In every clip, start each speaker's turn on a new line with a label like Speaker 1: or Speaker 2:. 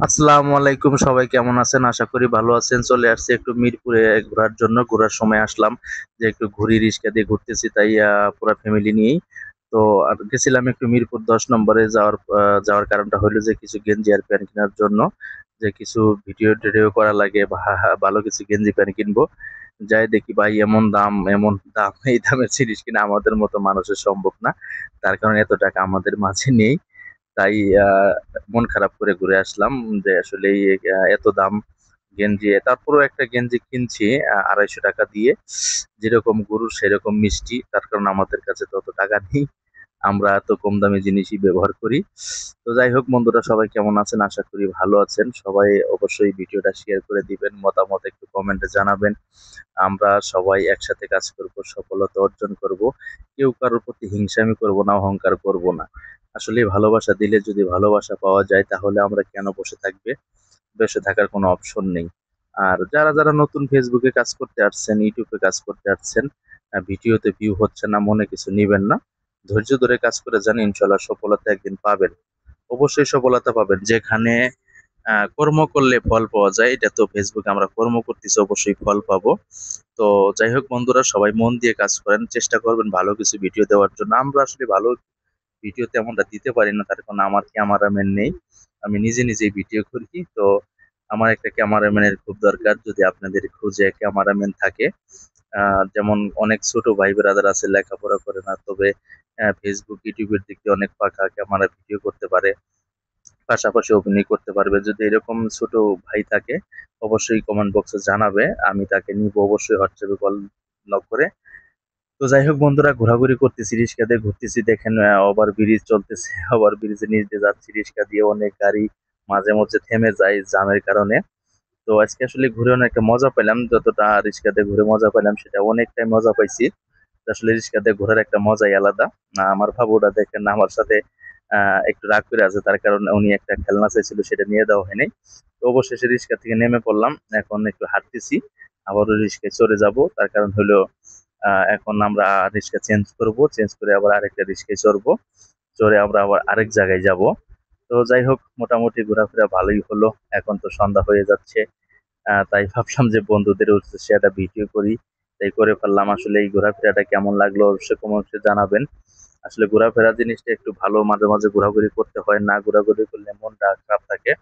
Speaker 1: আসসালামু আলাইকুম, সবাই কেমন আছেন? আশা করি ভালো আছেন। চলে আসছি একটু মিরপুরে ঘোরার জন্য। ঘোরার সময় আসলাম যে একটু ঘুরি, রিক্সা দিয়ে ঘুরতেছি, তাই পুরা ফ্যামিলি নিয়েই। তো গেছিলাম একটু মিরপুর 10 নম্বরে। যাওয়ার কারণটা হলো যে কিছু গেঞ্জি আর প্যান্ট কেনার জন্য, যে কিছু ভিডিও টিডিও করা লাগে বা ভালো কিছু গেঞ্জি প্যান্ট কিনবো। যাই দেখি ভাই, এমন দাম এমন দাম, এই দামের জিনিস কিনা আমাদের মতো মানুষের সম্ভব না। তার কারণে এত টাকা আমাদের মাঝে নেই। তাই আহ, মন খারাপ করে ঘুরে আসলাম যে আসলে এত দাম গেঞ্জি। তারপরেও একটা গেঞ্জি কিনছি 250 টাকা দিয়ে। যেরকম গরু সেরকম মিষ্টি, তার কারণ আমাদের কাছে তো অত টাকা নেই। আমরা এত কম দামি জিনিসই ব্যবহার করি। তো যাই হোক বন্ধুরা, সবাই কেমন আছেন? আশা করি ভালো আছেন। সবাই অবশ্যই ভিডিওটা শেয়ার করে দিবেন, মতামত একটু কমেন্টে জানাবেন। আমরা সবাই একসাথে কাজ করব, সফলতা অর্জন করব। কেউ কারোর প্রতি হিংসামি করব না, অহংকার করব না। আসলে ভালোবাসা দিলে যদি ভালোবাসা পাওয়া যায়, তাহলে আমরা কেন বসে থাকবে? বসে থাকার কোনো অপশন নেই। আর যারা যারা নতুন ফেসবুকে কাজ করতে আসছেন, ইউটিউবে কাজ করতে আসছেন, ভিডিওতে ভিউ হচ্ছে না, মনে কিছু নিবেন না। ধৈর্য ধরে কাজ করে যান, ইনশাল্লাহ সফলতা একদিন পাবেন। অবশ্যই সফলতা পাবেন। যেখানে কর্ম করলে ফল পাওয়া যায়, এটা তো ফেসবুকে আমরা কর্ম করতেছি, অবশ্যই ফল পাবো। তো যাই হোক বন্ধুরা, সবাই মন দিয়ে কাজ করেন, চেষ্টা করবেন ভালো কিছু ভিডিও দেওয়ার জন্য। আমরা আসলে ভালো ভিডিও তেমনটা দিতে পারি না, তার কারণ আমার ক্যামেরাম্যান নেই। আমি নিজে নিজেই ভিডিও করি। তো আমার একটা ক্যামেরাম্যানের খুব দরকার। যদি আপনাদের খুঁজে ক্যামেরাম্যান থাকে, যেমন অনেক ছোট ভাই ব্রাদার আছে, লেখাপড়া করে না, তবে ফেসবুক ইউটিউবের দিক দিয়ে অনেক পাকা, ক্যামেরা ভিডিও করতে পারে, পাশাপাশি অভিনয় করতে পারবে। যদি এরকম ছোট ভাই থাকে, অবশ্যই কমেন্ট বক্সে জানাবে, আমি তাকে নিব অবশ্যই, হোয়াটসঅ্যাপে কল নক করে। তো যাই হোক বন্ধুরা, ঘোরাঘুরি করতেছি, রিক্সা দিয়ে ঘুরতেছি। দেখেন ওভার ব্রিজ চলতেছে, ওভার ব্রিজের নিচ দিয়ে যাচ্ছি রিক্সা দিয়ে। অনেক গাড়ি মাঝে মধ্যে থেমে যায় জ্যামের কারণে। তো আজকে আসলে ঘুরে অনেকটা মজা পেলাম, যতটা রিক্সাতে ঘুরে মজা পেলাম সেটা অনেকটাই মজা পাইছি। আসলে রিক্সাতে ঘোরার একটা মজাই আলাদা। আমার ভাবুটা দেখেন আমার সাথে একটু রাগ করে আছে, তার কারণে উনি একটা খেলনা চাইছিল, সেটা নিয়ে দেওয়া হয়নি। তো অবশেষে রিক্সা থেকে নেমে পড়লাম, এখন একটু হাঁটতেছি। আবারও রিক্সায় চড়ে যাব, তার কারণ হলো এখন আমরা রিক্সা চেঞ্জ করব, চেঞ্জ করে আবার আরেকটা রিক্সায় চড়বো, চড়ে আমরা আবার আরেক জায়গায় যাব। তো যাই হোক, মোটামুটি ঘোরাফেরা ভালোই হলো। এখন তো সন্ধ্যা হয়ে যাচ্ছে, তাই ভাবলাম যে বন্ধুদের উদ্দেশ্যে একটা ভিডিও করি। তাই করে ফেললাম। আসলে এই ঘোরাফেরাটা কেমন লাগলো অবশ্যই কমেন্টে জানাবেন। আসলে ঘোরাফেরা জিনিসটা একটু ভালো, মাঝে মাঝে ঘোরাঘুরি করতে হয়, না ঘোরাঘুরি করলে মনটা খারাপ থাকে।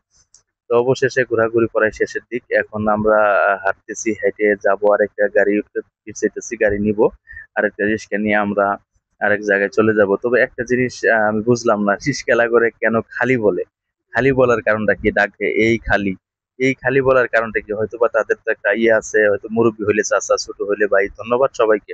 Speaker 1: তো অবশেষে ঘোরাঘুরি করার শেষের দিক, এখন আমরা হাঁটতেছি, হেঁটে যাব আরেকটা গাড়ি উঠতে ফিরতেছি, গাড়ি নিব আরেকটা রিস্কা নিয়ে আমরা আরেক জায়গায় চলে যাব। তবে একটা জিনিস আমি বুঝলাম না, রিস্কা করে কেন খালি বলে? খালি বলার কারণটা কি? ডাকে এই খালি, এই খালি বলার কারণটা কি? হয়তো বা তাদের তো একটা ইয়ে আছে, হয়তো মুরব্বী হইলে চাচা, ছোট হইলে ভাই। ধন্যবাদ সবাইকে।